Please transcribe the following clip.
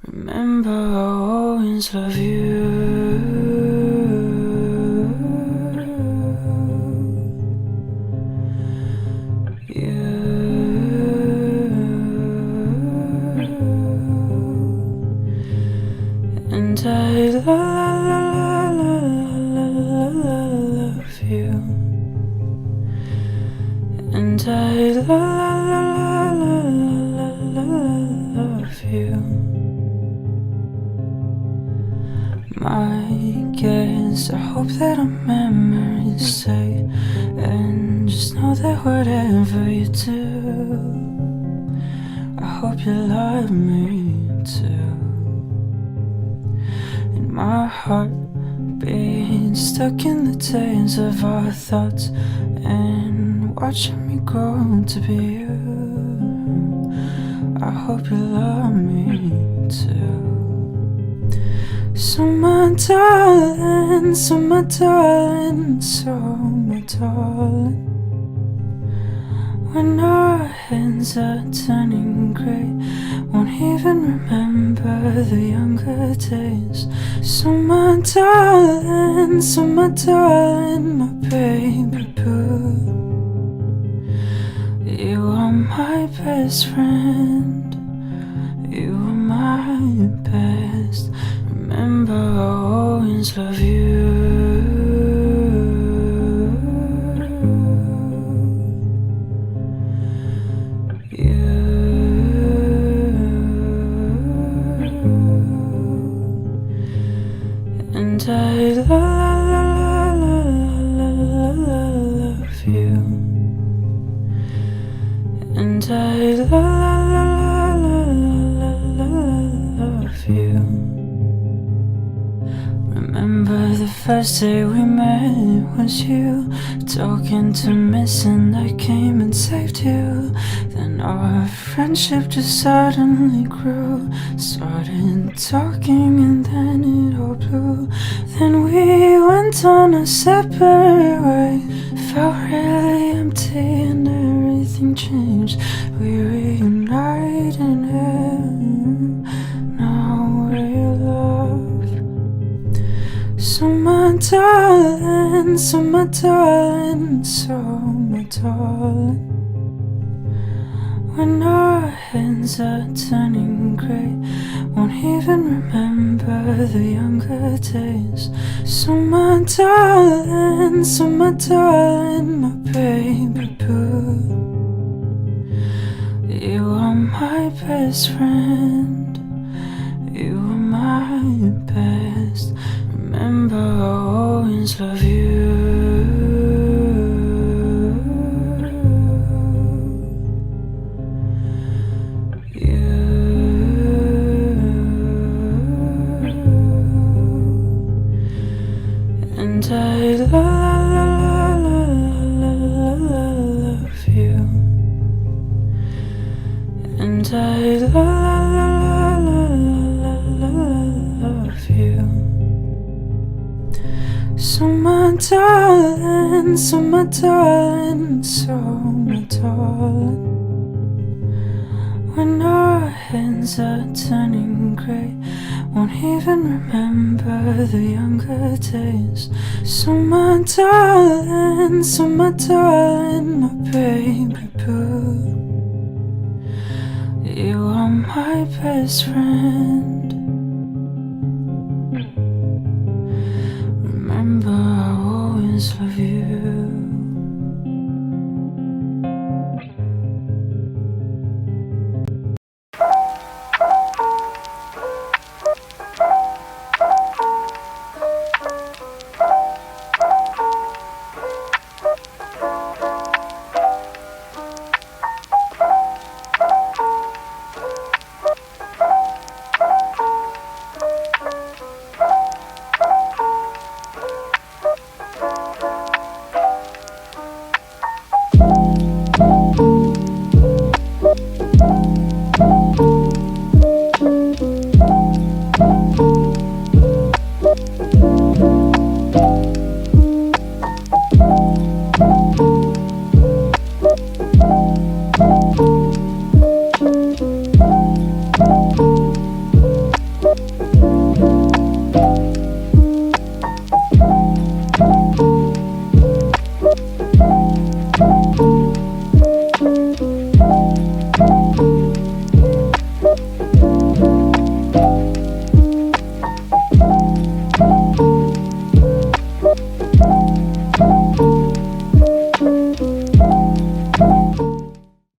Remember, I'll always love you. And I love you. And I love you. My guess, I hope that our memories stay. And just know that whatever you do, I hope you love me too. In my heart being stuck in the days of our thoughts and watching me grow to be you. I hope you love me too. So my darling, so my darling, so my darling, when our hands are turning grey, won't even remember the younger days. So my darling, my baby boo, you are my best friend, you are my best. Remember, I'll always love you. And I love you. And I love you. Remember the first day we met was you talking to Miss, and I came and saved you. Then our friendship just suddenly grew. Started talking and then it all blew. Then we went on a separate way. Felt really empty and everything changed. We reunited and now we're love. So my darling, so my darling, so my darling, when our hands are turning grey, won't even remember the younger days. So my darling, my baby boo, you are my best friend, you are my best. Remember, I'll always love you. And I love you. And I love you. So my darling, so my darling, so my darling, when our hands are turning grey, won't even remember the younger days. So my darling, my baby boo, you are my best friend,